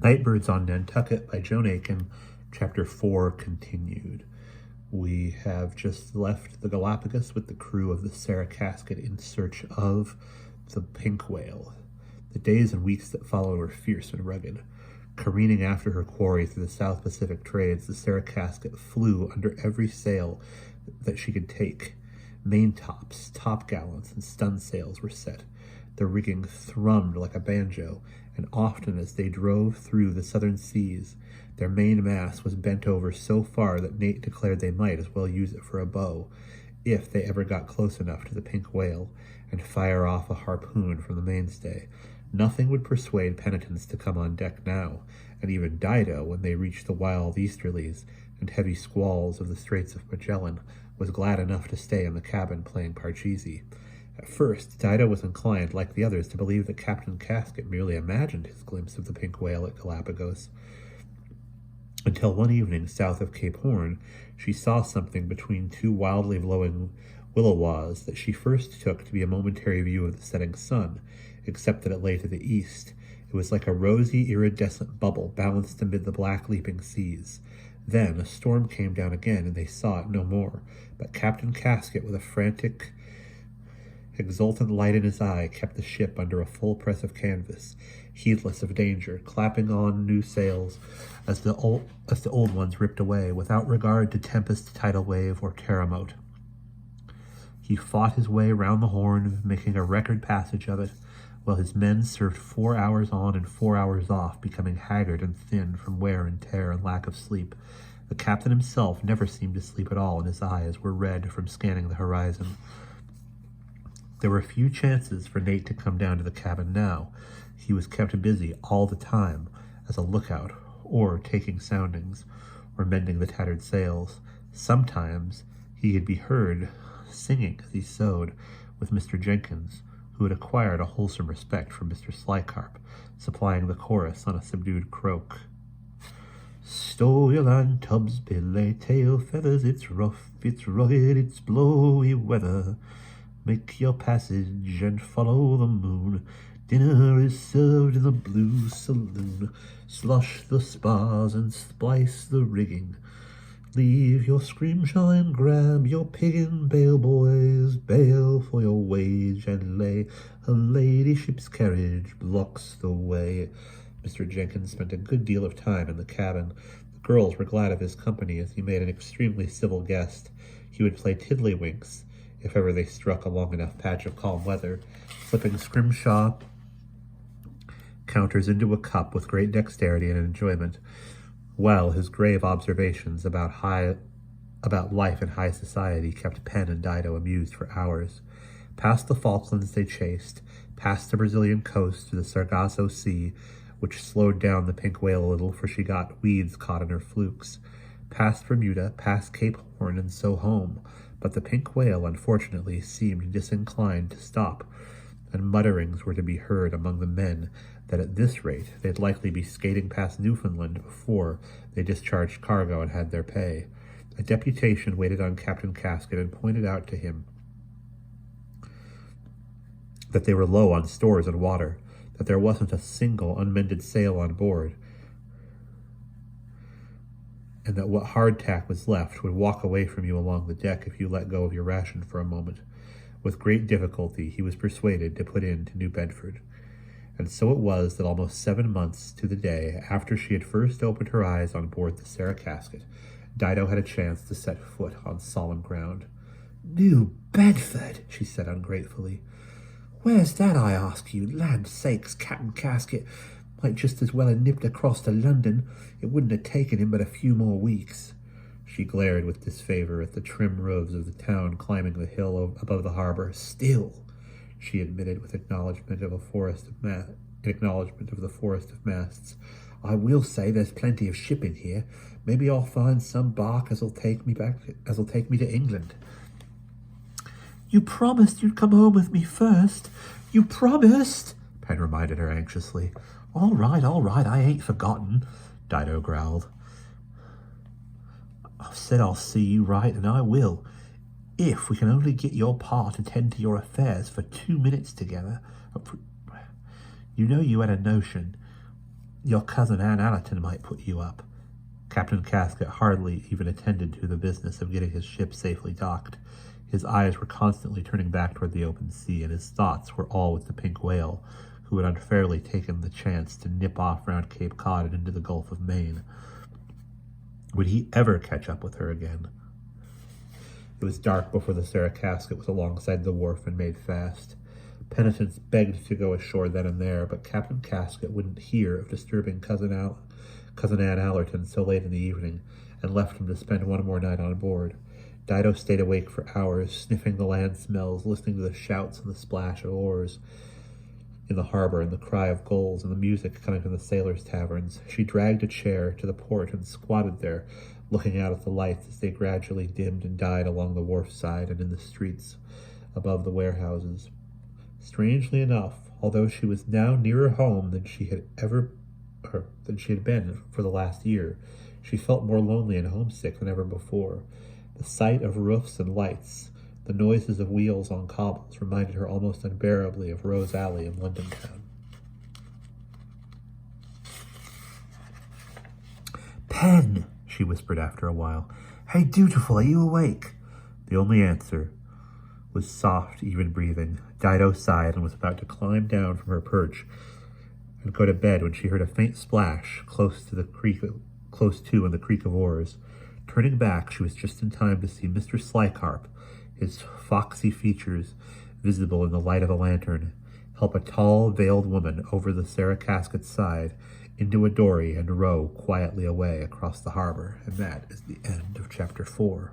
Nightbirds on Nantucket by Joan Aiken, Chapter 4 continued. We have just left the Galapagos with the crew of the Sarah Casket in search of the pink whale. The days and weeks that followed were fierce and rugged. Careening after her quarry through the South Pacific trades, the Sarah Casket flew under every sail that she could take. Mainttops, topgallants, and stunsails were set. The rigging thrummed like a banjo, and often as they drove through the southern seas, their mainmast was bent over so far that Nate declared they might as well use it for a bow, if they ever got close enough to the pink whale, and fire off a harpoon from the mainstay. Nothing would persuade penitents to come on deck now, and even Dido, when they reached the wild easterlies and heavy squalls of the Straits of Magellan, was glad enough to stay in the cabin playing Parcheesi. At first, Dido was inclined, like the others, to believe that Captain Casket merely imagined his glimpse of the pink whale at Galapagos, until one evening south of Cape Horn, she saw something between two wildly blowing willowas that she first took to be a momentary view of the setting sun, except that it lay to the east. It was like a rosy, iridescent bubble balanced amid the black leaping seas. Then a storm came down again, and they saw it no more, but Captain Casket, with a frantic, exultant light in his eye, kept the ship under a full press of canvas, heedless of danger, clapping on new sails as the old ones ripped away, without regard to tempest, tidal wave, or terremote. He fought his way round the Horn, making a record passage of it, while his men served 4 hours on and 4 hours off, becoming haggard and thin from wear and tear and lack of sleep. The captain himself never seemed to sleep at all, and his eyes were red from scanning the horizon. There were few chances for Nate to come down to the cabin now. He was kept busy all the time as a lookout, or taking soundings, or mending the tattered sails. Sometimes he could be heard singing as he sewed with Mr. Jenkins, who had acquired a wholesome respect for Mr. Slighcarp, supplying the chorus on a subdued croak. "Stow your land tubs, belay tail feathers, it's rough, it's rugged, it's blowy weather. Make your passage and follow the moon. Dinner is served in the blue saloon. Slush the spars and splice the rigging. Leave your scrimshaw and grab your pig and bale, boys. Bail for your wage and lay. Her ladyship's carriage blocks the way." Mr. Jenkins spent a good deal of time in the cabin. The girls were glad of his company, as he made an extremely civil guest. He would play tiddlywinks, if ever they struck a long enough patch of calm weather, slipping scrimshaw counters into a cup with great dexterity and enjoyment, while his grave observations about life in high society kept Pen and Dido amused for hours. Past the Falklands they chased, past the Brazilian coast to the Sargasso Sea, which slowed down the pink whale a little, for she got weeds caught in her flukes, past Bermuda, past Cape Horn, and so home. But the pink whale, unfortunately, seemed disinclined to stop, and mutterings were to be heard among the men that at this rate they'd likely be skating past Newfoundland before they discharged cargo and had their pay. A deputation waited on Captain Casket and pointed out to him that they were low on stores and water, that there wasn't a single unmended sail on board, and that what hardtack was left would walk away from you along the deck if you let go of your ration for a moment. With great difficulty he was persuaded to put in to New Bedford. And so it was that almost 7 months to the day after she had first opened her eyes on board the Sarah Casket, Dido had a chance to set foot on solemn ground. "New Bedford," she said ungratefully. "Where's that, I ask you? Land sakes, Captain Casket might just as well have nipped across to London. It wouldn't have taken him but a few more weeks." She glared with disfavor at the trim roofs of the town climbing the hill above the harbor. "Still," she admitted with acknowledgment of the forest of masts, "I will say there's plenty of shipping here. Maybe I'll find some bark as'll take me to England." "You promised you'd come home with me first. You promised," Pen reminded her anxiously. All right, I ain't forgotten," Dido growled. "I've said I'll see you right, and I will, if we can only get your pa to tend to your affairs for 2 minutes together. You know you had a notion Your cousin Ann Allerton might put you up. Captain Casket hardly even attended to the business of getting his ship safely docked. His eyes were constantly turning back toward the open sea, and his thoughts were all with the pink whale, who had unfairly taken the chance to nip off round Cape Cod and into the Gulf of Maine. Would he ever catch up with her again? It was dark before the Sarah Casket was alongside the wharf and made fast. Penitents begged to go ashore then and there, but Captain Casket wouldn't hear of disturbing Cousin Ann Allerton so late in the evening, and left him to spend one more night on board. Dido stayed awake for hours, sniffing the land smells, listening to the shouts and the splash of oars in the harbor and the cry of gulls and the music coming from the sailors' taverns. She dragged a chair to the port and squatted there, looking out at the lights as they gradually dimmed and died along the wharf side and in the streets above the warehouses. Strangely enough, although she was now nearer home than she had been for the last year, she felt more lonely and homesick than ever before. The sight of roofs and lights, the noises of wheels on cobbles, reminded her almost unbearably of Rose Alley in London town. "Pen," she whispered after a while. "Hey, dutiful, are you awake?" The only answer was soft, even breathing. Dido sighed and was about to climb down from her perch and go to bed when she heard a faint splash close to in the creak of oars. Turning back, she was just in time to see Mr. Slighcarp, his foxy features visible in the light of a lantern, help a tall, veiled woman over the Sarah Casket's side into a dory and row quietly away across the harbor. And that is the end of chapter 4.